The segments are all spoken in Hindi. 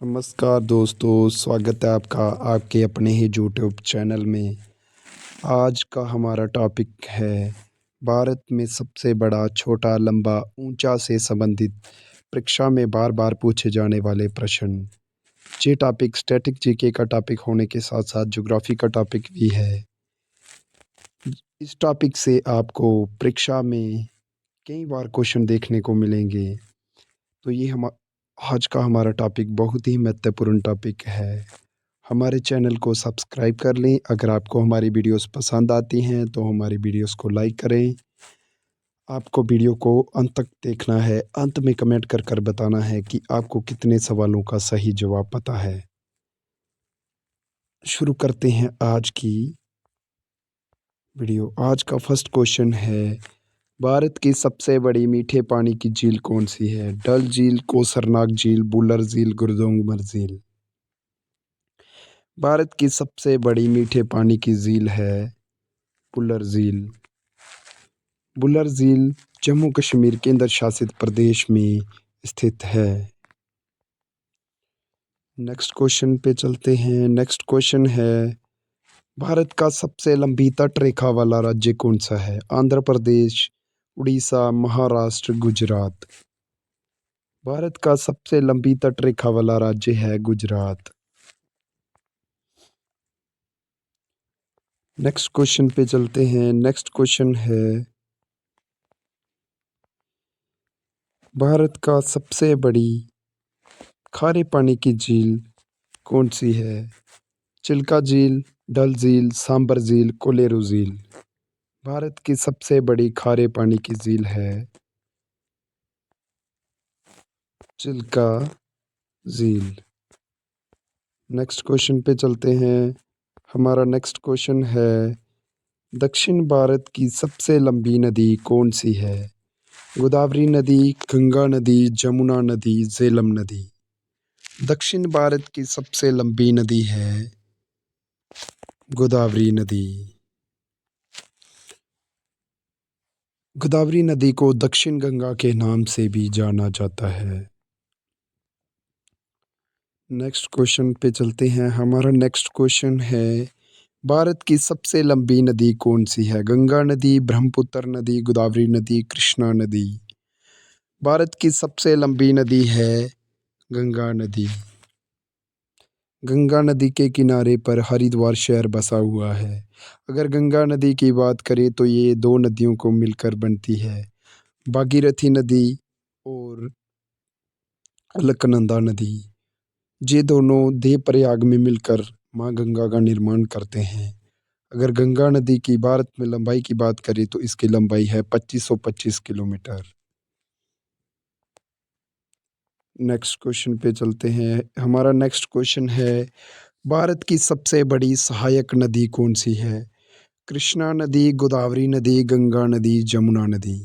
नमस्कार दोस्तों, स्वागत है आपका आपके अपने ही यूट्यूब चैनल में। आज का हमारा टॉपिक है भारत में सबसे बड़ा, छोटा, लंबा, ऊंचा से संबंधित परीक्षा में बार बार पूछे जाने वाले प्रश्न। ये टॉपिक स्टैटिक जीके का टॉपिक होने के साथ साथ ज्योग्राफी का टॉपिक भी है। इस टॉपिक से आपको परीक्षा में कई बार क्वेश्चन देखने को मिलेंगे। तो ये हम आज का हमारा टॉपिक बहुत ही महत्वपूर्ण टॉपिक है। हमारे चैनल को सब्सक्राइब कर लें। अगर आपको हमारी वीडियोस पसंद आती हैं तो हमारी वीडियोस को लाइक करें। आपको वीडियो को अंत तक देखना है। अंत में कमेंट कर कर बताना है कि आपको कितने सवालों का सही जवाब पता है। शुरू करते हैं आज की वीडियो। आज का फर्स्ट क्वेश्चन है, भारत की सबसे बड़ी मीठे पानी की झील कौन सी है? डल झील, कोसरनाग झील, बुलर झील, गुरदोंगमर झील। भारत की सबसे बड़ी मीठे पानी की झील है बुलर झील। बुलर झील जम्मू कश्मीर केंद्र शासित प्रदेश में स्थित है। नेक्स्ट क्वेश्चन पे चलते हैं। नेक्स्ट क्वेश्चन है, भारत का सबसे लंबी तट रेखा वाला राज्य कौन सा है? आंध्र प्रदेश, उड़ीसा, महाराष्ट्र, गुजरात। भारत का सबसे लंबी तट रेखा वाला राज्य है गुजरात। नेक्स्ट क्वेश्चन पे चलते हैं। नेक्स्ट क्वेश्चन है, भारत का सबसे बड़ी खारे पानी की झील कौन सी है? चिल्का झील, डल झील, सांबर झील, कोलेरू झील। भारत की सबसे बड़ी खारे पानी की झील है चिल्का झील। नेक्स्ट क्वेश्चन पे चलते हैं। हमारा नेक्स्ट क्वेश्चन है, दक्षिण भारत की सबसे लंबी नदी कौन सी है? गोदावरी नदी, गंगा नदी, जमुना नदी, झेलम नदी। दक्षिण भारत की सबसे लंबी नदी है गोदावरी नदी। गोदावरी नदी को दक्षिण गंगा के नाम से भी जाना जाता है। नेक्स्ट क्वेश्चन पे चलते हैं। हमारा नेक्स्ट क्वेश्चन है, भारत की सबसे लंबी नदी कौन सी है? गंगा नदी, ब्रह्मपुत्र नदी, गोदावरी नदी, कृष्णा नदी। भारत की सबसे लंबी नदी है गंगा नदी। गंगा नदी के किनारे पर हरिद्वार शहर बसा हुआ है। अगर गंगा नदी की बात करें तो ये दो नदियों को मिलकर बनती है, भागीरथी नदी और अलकनंदा नदी। ये दोनों देवप्रयाग में मिलकर माँ गंगा का निर्माण करते हैं। अगर गंगा नदी की भारत में लंबाई की बात करें तो इसकी लंबाई है 2525 किलोमीटर। नेक्स्ट क्वेश्चन पे चलते हैं। हमारा नेक्स्ट क्वेश्चन है, भारत की सबसे बड़ी सहायक नदी कौन सी है? कृष्णा नदी, गोदावरी नदी, गंगा नदी, जमुना नदी।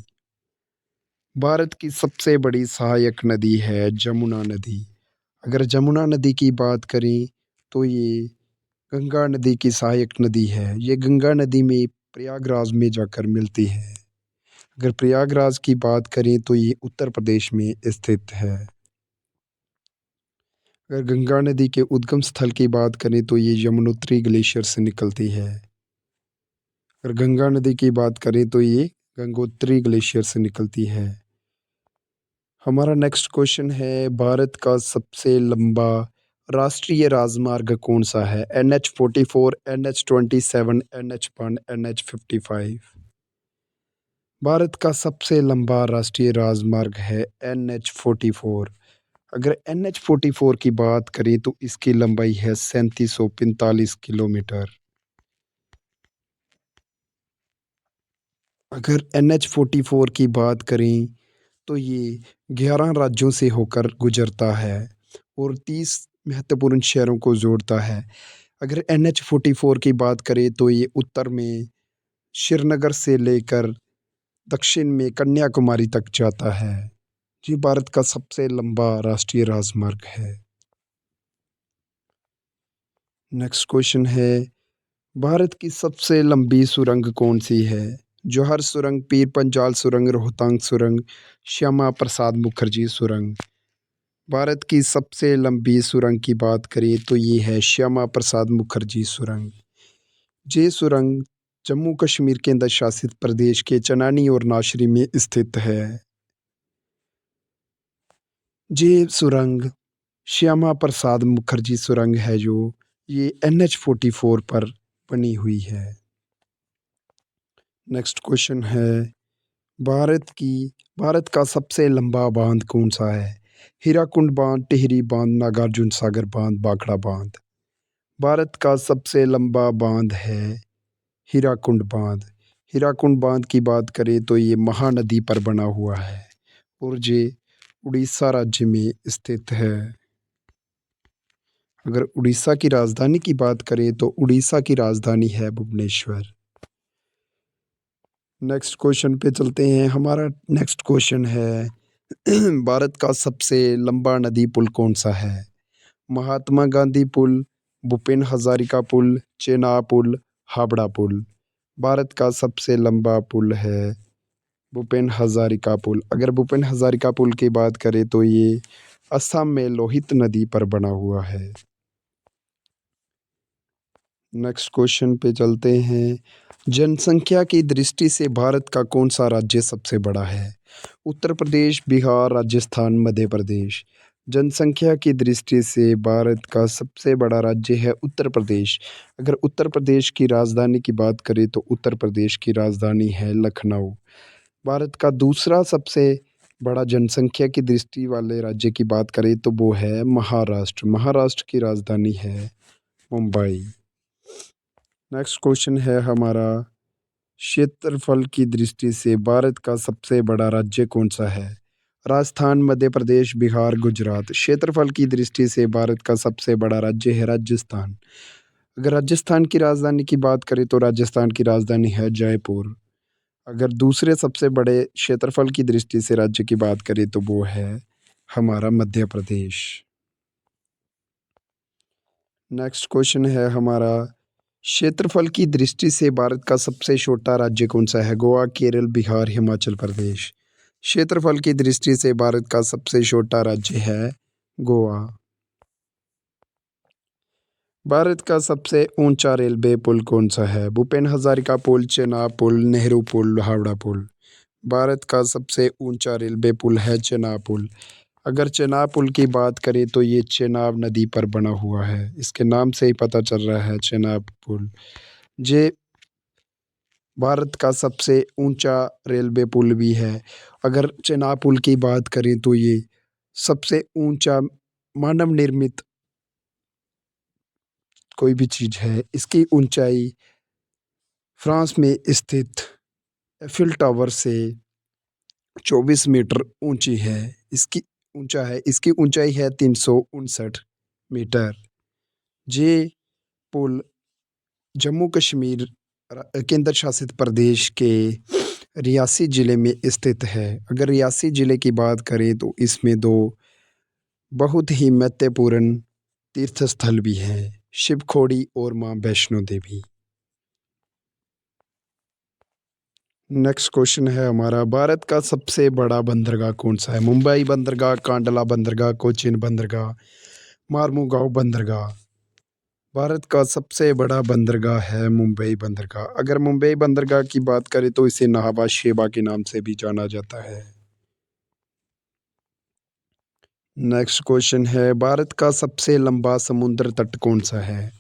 भारत की सबसे बड़ी सहायक नदी है जमुना नदी। अगर जमुना नदी की बात करें तो ये गंगा नदी की सहायक नदी है। ये गंगा नदी में प्रयागराज में जाकर मिलती है। अगर प्रयागराज की बात करें तो ये उत्तर प्रदेश में स्थित है। अगर गंगा नदी के उद्गम स्थल की बात करें तो ये यमुनोत्री ग्लेशियर से निकलती है। अगर गंगा नदी की बात करें तो ये गंगोत्री ग्लेशियर से निकलती है। हमारा नेक्स्ट क्वेश्चन है, भारत का सबसे लंबा राष्ट्रीय राजमार्ग कौन सा है? NH 44, NH 27, NH 1, NH 55। Bharat का सबसे लंबा राष्ट्रीय राजमार्ग है NH 44। अगर NH 44 की बात करें तो इसकी लंबाई है 3745 किलोमीटर। अगर NH 44 की बात करें तो ये 11 राज्यों से होकर गुजरता है और 30 महत्वपूर्ण शहरों को जोड़ता है। अगर NH 44 की बात करें तो ये उत्तर में श्रीनगर से लेकर दक्षिण में कन्याकुमारी तक जाता है। ये भारत का सबसे लंबा राष्ट्रीय राजमार्ग है। नेक्स्ट क्वेश्चन है, भारत की सबसे लंबी सुरंग कौन सी है? जौहर सुरंग, पीर पंजाल सुरंग, रोहतांग सुरंग, श्यामा प्रसाद मुखर्जी सुरंग। भारत की सबसे लंबी सुरंग की बात करें तो ये है श्यामा प्रसाद मुखर्जी सुरंग। ये सुरंग जम्मू कश्मीर केंद्र शासित प्रदेश के चनानी और नाशरी में स्थित है। ये सुरंग श्यामा प्रसाद मुखर्जी सुरंग है जो ये NH 44 पर बनी हुई है। नेक्स्ट क्वेश्चन है भारत का सबसे लंबा बांध कौन सा है? हीराकुंड बांध, टिहरी बांध, नागार्जुन सागर बांध, भाखड़ा बांध। भारत का सबसे लंबा बांध है हीराकुंड बांध। हीराकुंड बांध की बात करें तो ये महानदी पर बना हुआ है और ये उड़ीसा राज्य में स्थित है। अगर उड़ीसा की राजधानी की बात करें तो उड़ीसा की राजधानी है भुवनेश्वर। नेक्स्ट क्वेश्चन पे चलते हैं। हमारा नेक्स्ट क्वेश्चन है भारत का सबसे लंबा नदी पुल कौन सा है? महात्मा गांधी पुल, भूपेन हजारिका पुल, चेनाब पुल, हावड़ा पुल। भारत का सबसे लंबा पुल है भूपेन हजारिका पुल। अगर भूपेन हजारिका पुल की बात करें तो ये असम में लोहित नदी पर बना हुआ है। नेक्स्ट क्वेश्चन पे चलते हैं। जनसंख्या की दृष्टि से भारत का कौन सा राज्य सबसे बड़ा है? उत्तर प्रदेश, बिहार, राजस्थान, मध्य प्रदेश। जनसंख्या की दृष्टि से भारत का सबसे बड़ा राज्य है उत्तर प्रदेश। अगर उत्तर प्रदेश की राजधानी की बात करें तो उत्तर प्रदेश की राजधानी है लखनऊ। भारत का दूसरा सबसे बड़ा जनसंख्या की दृष्टि वाले राज्य की बात करें तो वो है महाराष्ट्र। महाराष्ट्र की राजधानी है मुंबई। नेक्स्ट क्वेश्चन है हमारा क्षेत्रफल की दृष्टि से भारत का सबसे बड़ा राज्य कौन सा है? राजस्थान, मध्य प्रदेश, बिहार, गुजरात। क्षेत्रफल की दृष्टि से भारत का सबसे बड़ा राज्य है राजस्थान। अगर राजस्थान की राजधानी की बात करें तो राजस्थान की राजधानी है जयपुर। अगर दूसरे सबसे बड़े क्षेत्रफल की दृष्टि से राज्य की बात करें तो वो है हमारा मध्य प्रदेश। नेक्स्ट क्वेश्चन है हमारा क्षेत्रफल की दृष्टि से भारत का सबसे छोटा राज्य कौन सा है? गोवा, केरल, बिहार, हिमाचल प्रदेश। क्षेत्रफल की दृष्टि से भारत का सबसे छोटा राज्य है गोवा। भारत का सबसे ऊंचा रेलवे पुल कौन सा है? भूपेन हजारिका पुल, चेनाब पुल, नेहरू पुल, हावड़ा पुल। भारत का सबसे ऊंचा रेलवे पुल है चेनाब पुल। अगर चेनाब पुल की बात करें तो ये चेनाब नदी पर बना हुआ है। इसके नाम से ही पता चल रहा है चेनाब पुल। ये भारत का सबसे ऊंचा रेलवे पुल भी है। अगर चेनाब पुल की बात करें तो ये सबसे ऊंचा मानव निर्मित कोई भी चीज़ है। इसकी ऊंचाई फ्रांस में स्थित एफिल टावर से 24 मीटर ऊंची है। इसकी ऊंचाई है 359 मीटर। ये पुल जम्मू कश्मीर केंद्र शासित प्रदेश के रियासी ज़िले में स्थित है। अगर रियासी ज़िले की बात करें तो इसमें दो बहुत ही महत्वपूर्ण तीर्थ स्थल भी हैं, शिवखोड़ी और माँ वैष्णो देवी। नेक्स्ट क्वेश्चन है हमारा भारत का सबसे बड़ा बंदरगाह कौन सा है? मुंबई बंदरगाह, कांडला बंदरगाह, कोचीन बंदरगाह, मार्मुगांव बंदरगाह। भारत का सबसे बड़ा बंदरगाह है मुंबई बंदरगाह। अगर मुंबई बंदरगाह की बात करें तो इसे नहाबा शेबा के नाम से भी जाना जाता है। नेक्स्ट क्वेश्चन है भारत का सबसे लंबा समुद्र तट कौन सा है?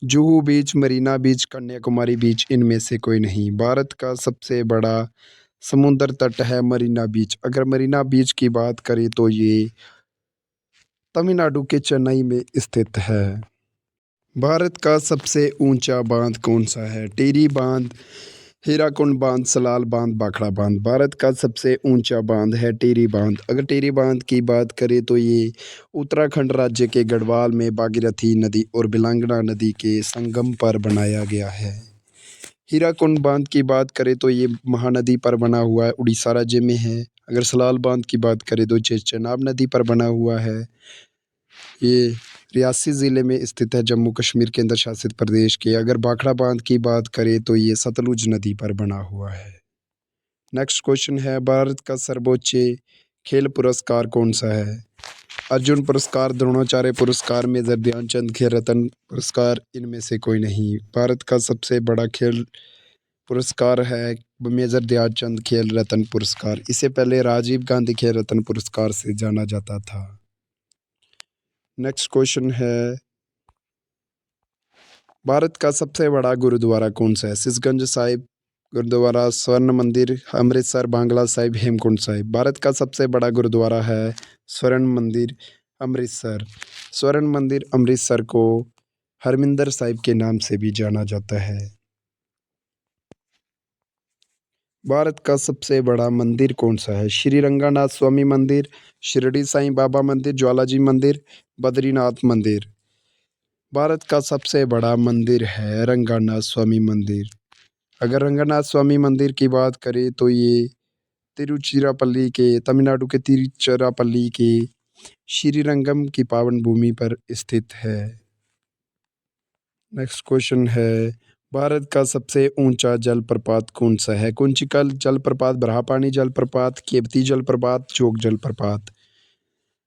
जुहू बीच, मरीना बीच, कन्याकुमारी बीच, इनमें से कोई नहीं। भारत का सबसे बड़ा समुद्र तट है मरीना बीच। अगर मरीना बीच की बात करें तो ये तमिलनाडु के चेन्नई में स्थित है। भारत का सबसे ऊंचा बांध कौन सा है? टिहरी बांध, हीराकुंड बांध, सलाल बांध, भाखड़ा बांध। भारत का सबसे ऊंचा बांध है टिहरी बांध। अगर टिहरी बांध की बात करें तो ये उत्तराखंड राज्य के गढ़वाल में भागीरथी नदी और बिलांगना नदी के संगम पर बनाया गया है। हीराकुंड बांध की बात करें तो ये महानदी पर बना हुआ है, उड़ीसा राज्य में है। अगर सलाल बांध की बात करें तो ये चेनाब नदी पर बना हुआ है। ये रियासी ज़िले में स्थित है, जम्मू कश्मीर केंद्र शासित प्रदेश के। अगर भाखड़ा बांध की बात करें तो ये सतलुज नदी पर बना हुआ है। नेक्स्ट क्वेश्चन है भारत का सर्वोच्च खेल पुरस्कार कौन सा है? अर्जुन पुरस्कार, द्रोणाचार्य पुरस्कार, मेजर ध्यानचंद खेल रत्न पुरस्कार, इनमें से कोई नहीं। भारत का सबसे बड़ा खेल पुरस्कार है मेजर ध्यानचंद खेल रत्न पुरस्कार। इसे पहले राजीव गांधी खेल रत्न पुरस्कार से जाना जाता था। नेक्स्ट क्वेश्चन है, भारत का सबसे बड़ा गुरुद्वारा कौन सा है? सिसगंज साहिब गुरुद्वारा, स्वर्ण मंदिर, अमृतसर, बांग्ला साहिब, हेमकुंड साहिब। भारत का सबसे बड़ा गुरुद्वारा है स्वर्ण मंदिर, अमृतसर। स्वर्ण मंदिर अमृतसर को हरमिंदर साहिब के नाम से भी जाना जाता है। भारत का सबसे बड़ा मंदिर कौन सा है? श्री रंगनाथ स्वामी मंदिर, शिरडी साईं बाबा मंदिर, ज्वालाजी मंदिर, बद्रीनाथ मंदिर। भारत का सबसे बड़ा मंदिर है रंगनाथ स्वामी मंदिर। अगर रंगनाथ स्वामी मंदिर की बात करें तो ये तिरुचिरापल्ली के, तमिलनाडु के तिरुचिरापल्ली के श्रीरंगम की पावन भूमि पर स्थित है। नेक्स्ट क्वेश्चन है, भारत का सबसे ऊंचा जलप्रपात कौन सा है? कुंचिकल जलप्रपात, ब्रह्मपानी जलप्रपात, केवती जलप्रपात, जोग जलप्रपात।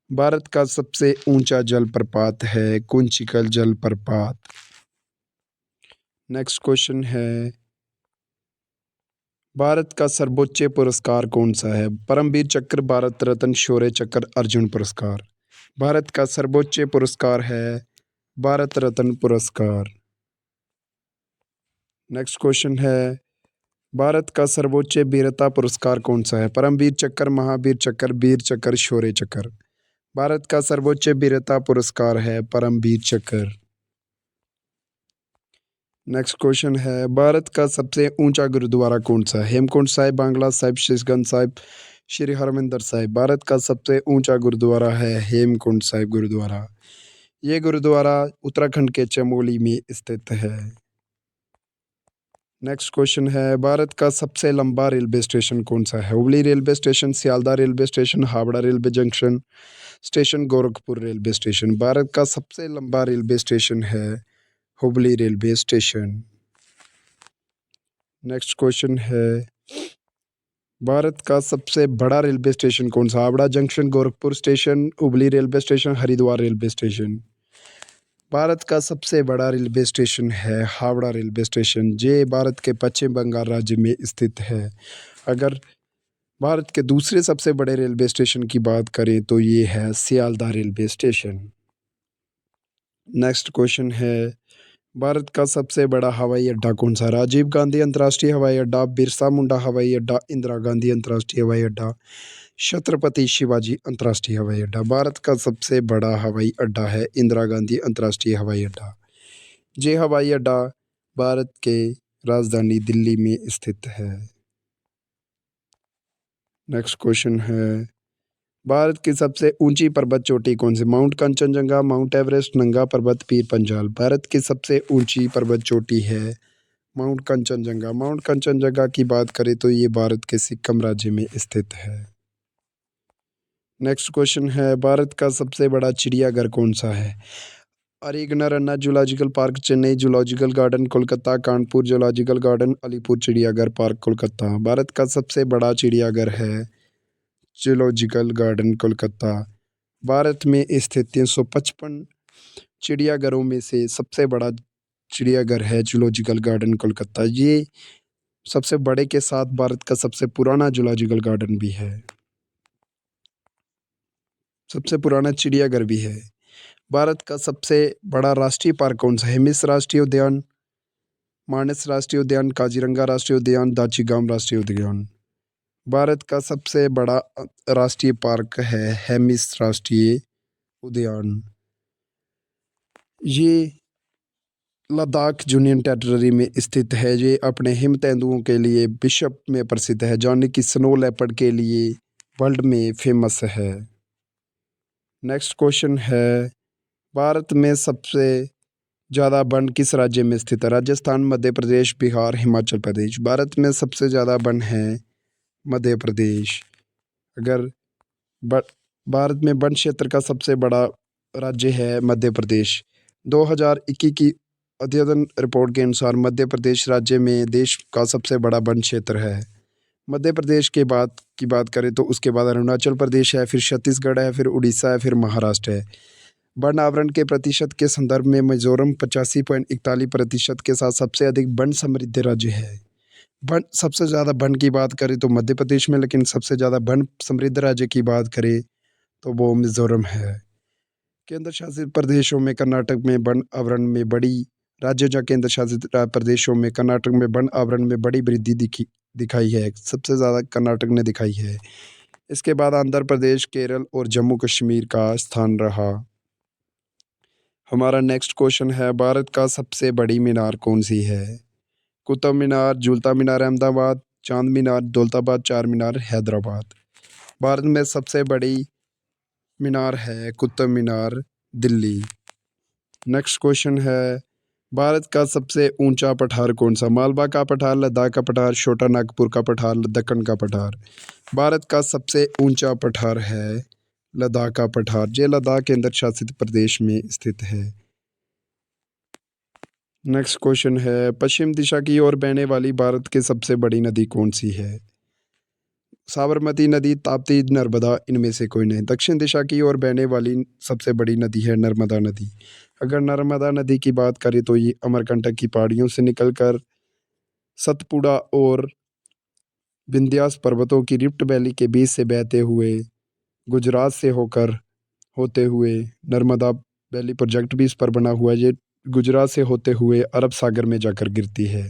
भारत का सबसे ऊंचा जलप्रपात है कुंचिकल जलप्रपात। नेक्स्ट क्वेश्चन है, भारत का सर्वोच्च पुरस्कार कौन सा है? परमवीर चक्र, भारत रत्न, शौर्य चक्र, अर्जुन पुरस्कार। भारत का सर्वोच्च पुरस्कार है भारत रत्न पुरस्कार। नेक्स्ट क्वेश्चन है, भारत का सर्वोच्च वीरता पुरस्कार कौन सा है? परमवीर चक्र, महावीर चक्र, वीर चक्र, शौर्य चक्र। भारत का सर्वोच्च वीरता पुरस्कार है परमवीर चक्र। नेक्स्ट क्वेश्चन है, भारत का सबसे ऊंचा गुरुद्वारा कौन सा है? हेमकुंड साहिब, बांग्ला साहिब, शीशगंज साहिब, श्री हरमिंदर साहिब। भारत का सबसे ऊंचा गुरुद्वारा है हेमकुंड साहिब गुरुद्वारा। ये गुरुद्वारा उत्तराखंड के चमोली में स्थित है। नेक्स्ट क्वेश्चन है, भारत का सबसे लंबा रेलवे स्टेशन कौन सा है? Hubli railway station, Sealdah railway station, Howrah railway junction station, Gorakhpur railway station. Bharat का सबसे लंबा रेलवे स्टेशन है Hubli railway station. Next question है, भारत का सबसे बड़ा रेलवे स्टेशन कौन सा? Howrah junction, Gorakhpur station, Hubli railway station, Haridwar railway station. Bharat का सबसे बड़ा रेलवे स्टेशन है हावड़ा रेलवे स्टेशन। ये भारत के पश्चिम बंगाल राज्य में स्थित है। अगर भारत के दूसरे सबसे बड़े रेलवे स्टेशन की बात करें तो ये है Sealdah railway station. Next question है, भारत का सबसे बड़ा हवाई अड्डा कौन सा? राजीव गांधी अंतर्राष्ट्रीय हवाई अड्डा, बिरसा मुंडा हवाई अड्डा, इंदिरा गांधी अंतर्राष्ट्रीय हवाई अड्डा, छत्रपति शिवाजी अंतर्राष्ट्रीय हवाई अड्डा। भारत का सबसे बड़ा हवाई अड्डा है इंदिरा गांधी अंतर्राष्ट्रीय हवाई अड्डा। ये हवाई अड्डा भारत के राजधानी दिल्ली में स्थित है। नेक्स्ट क्वेश्चन है, भारत की सबसे ऊंची पर्वत चोटी कौन सी? माउंट कंचनजंगा, माउंट एवरेस्ट, नंगा पर्वत, पीर पंजाल। भारत की सबसे ऊंची पर्वत चोटी है माउंट कंचनजंगा। माउंट कंचनजंगा की बात करें तो ये भारत के सिक्किम राज्य में स्थित है। नेक्स्ट क्वेश्चन है, भारत का सबसे बड़ा चिड़ियाघर कौन सा है? अरीगनारन्ना zoological park, Chennai zoological garden Kolkata, Kanpur zoological garden, Alipur चिड़ियाघर पार्क कोलकाता। भारत का सबसे बड़ा चिड़ियाघर है जूलॉजिकल गार्डन कोलकाता। भारत में स्थित 355 चिड़ियाघरों में से सबसे बड़ा चिड़ियाघर है जूलॉजिकल गार्डन कोलकाता। ये सबसे बड़े के साथ भारत का सबसे पुराना जूलॉजिकल गार्डन भी है, सबसे पुराना चिड़ियाघर भी है। भारत का सबसे बड़ा राष्ट्रीय पार्क कौन सा है? हिमिस राष्ट्रीय उद्यान, मानस राष्ट्रीय उद्यान, काजीरंगा राष्ट्रीय उद्यान, दाची गाम राष्ट्रीय उद्यान। भारत का सबसे बड़ा राष्ट्रीय पार्क है हेमिस राष्ट्रीय उद्यान। ये लद्दाख यूनियन टेरिटरी में स्थित है। ये अपने हिम तेंदुओं के लिए विश्व में प्रसिद्ध है, जाने कि स्नो लेपर्ड के लिए वर्ल्ड में फेमस है। नेक्स्ट क्वेश्चन है, भारत में सबसे ज़्यादा वन किस राज्य में स्थित है? राजस्थान, मध्य प्रदेश, बिहार, हिमाचल प्रदेश। भारत में सबसे ज़्यादा वन है मध्य प्रदेश। अगर ब- भारत में वन क्षेत्र का सबसे बड़ा राज्य है मध्य प्रदेश। 2021 की अद्यतन रिपोर्ट के अनुसार मध्य प्रदेश राज्य में देश का सबसे बड़ा वन क्षेत्र है। मध्य प्रदेश के बाद की बात करें तो उसके बाद अरुणाचल प्रदेश है, फिर छत्तीसगढ़ है, फिर उड़ीसा है, फिर महाराष्ट्र है। वन आवरण के प्रतिशत के संदर्भ में मिजोरम 85.41% के साथ सबसे अधिक वन समृद्ध राज्य है। वन सबसे ज़्यादा वन की बात करें तो मध्य प्रदेश में, लेकिन सबसे ज़्यादा वन समृद्ध राज्य की बात करें तो वो मिजोरम है। केंद्र शासित प्रदेशों में कर्नाटक में वन आवरण में बड़ी राज्यों या केंद्र शासित प्रदेशों में कर्नाटक में वन आवरण में बड़ी वृद्धि दिखाई है। सबसे ज़्यादा कर्नाटक ने दिखाई है। इसके बाद आंध्र प्रदेश, केरल और जम्मू कश्मीर का स्थान रहा। हमारा नेक्स्ट क्वेश्चन है, भारत का सबसे बड़ी मीनार कौन सी है? कुतुब मीनार, झूलता मीनार अहमदाबाद, चांद मीनार दौलताबाद, चार मीनार हैदराबाद। भारत में सबसे बड़ी मीनार है कुतुब मीनार, दिल्ली। नेक्स्ट क्वेश्चन है, भारत का सबसे ऊंचा पठार कौन सा? मालवा का पठार, लद्दाख का पठार, छोटा नागपुर का पठार, दक्कन का पठार। भारत का सबसे ऊंचा पठार है लद्दाख का पठार। ये लद्दाख केंद्र शासित प्रदेश में स्थित है। नेक्स्ट क्वेश्चन है, पश्चिम दिशा की ओर बहने वाली भारत की सबसे बड़ी नदी कौन सी है? साबरमती नदी, ताप्ती, नर्मदा, इनमें से कोई नहीं। दक्षिण दिशा की ओर बहने वाली सबसे बड़ी नदी है नर्मदा नदी। अगर नर्मदा नदी की बात करें तो ये अमरकंटक की पहाड़ियों से निकलकर सतपुड़ा और विंध्यास पर्वतों की रिफ्ट वैली के बीच से बहते हुए गुजरात से होकर होते हुए नर्मदा वैली प्रोजेक्ट भी इस पर बना हुआ है। ये गुजरात से होते हुए अरब सागर में जाकर गिरती है।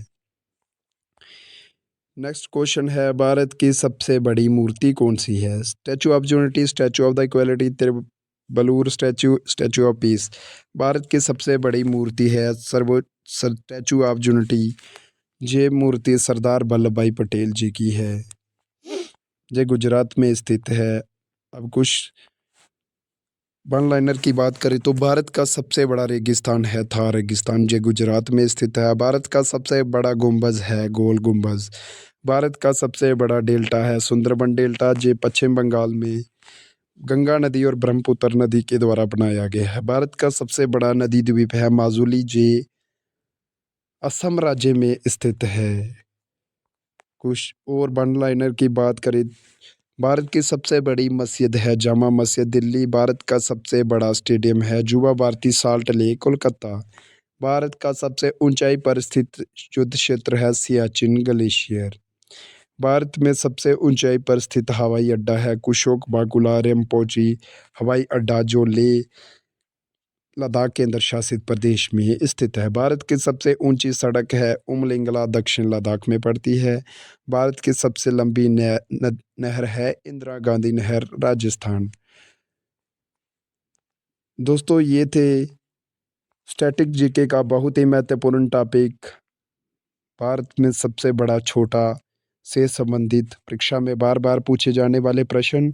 नेक्स्ट क्वेश्चन है, भारत की सबसे बड़ी मूर्ति कौन सी है? Statue of unity, statue of the equality, Thiruvalluvar statue, statue of peace. Bharat की सबसे बड़ी मूर्ति है स्टैचू ऑफ यूनिटी। ये मूर्ति सरदार वल्लभ भाई पटेल जी की है। ये गुजरात में स्थित है। अब कुछ वन लाइनर की बात करें तो भारत का सबसे बड़ा रेगिस्तान है थार रेगिस्तान, जो गुजरात में स्थित है। भारत का सबसे बड़ा गुंबज है गोल गुंबज। भारत का सबसे बड़ा डेल्टा है सुंदरबन डेल्टा, जो पश्चिम बंगाल में गंगा नदी और ब्रह्मपुत्र नदी के द्वारा बनाया गया है। भारत का सबसे बड़ा नदी द्वीप है माजुली, जो असम राज्य में स्थित है। कुछ और वन लाइनर की बात करें, भारत की सबसे बड़ी मस्जिद है जामा मस्जिद, दिल्ली। भारत का सबसे बड़ा स्टेडियम है युवा भारती साल्ट लेक, कोलकाता। भारत का सबसे ऊंचाई पर स्थित युद्ध क्षेत्र है सियाचिन ग्लेशियर। भारत में सबसे ऊंचाई पर स्थित हवाई अड्डा है कुशोक बाकुला रिम्पोची हवाई अड्डा, जो लेह लद्दाख केंद्र शासित प्रदेश में स्थित है। भारत की सबसे ऊंची सड़क है उमलिंगला, दक्षिण लद्दाख में पड़ती है। भारत की सबसे लंबी नहर है इंदिरा गांधी नहर, राजस्थान। दोस्तों, ये थे स्टैटिक जीके का बहुत ही महत्वपूर्ण टॉपिक, भारत में सबसे बड़ा छोटा से संबंधित परीक्षा में बार बार पूछे जाने वाले प्रश्न।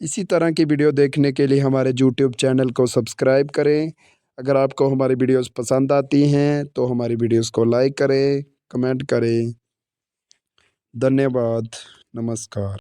इसी तरह की वीडियो देखने के लिए हमारे यूट्यूब चैनल को सब्सक्राइब करें। अगर आपको हमारी वीडियोस पसंद आती हैं तो हमारी वीडियोस को लाइक करें, कमेंट करें। धन्यवाद। नमस्कार।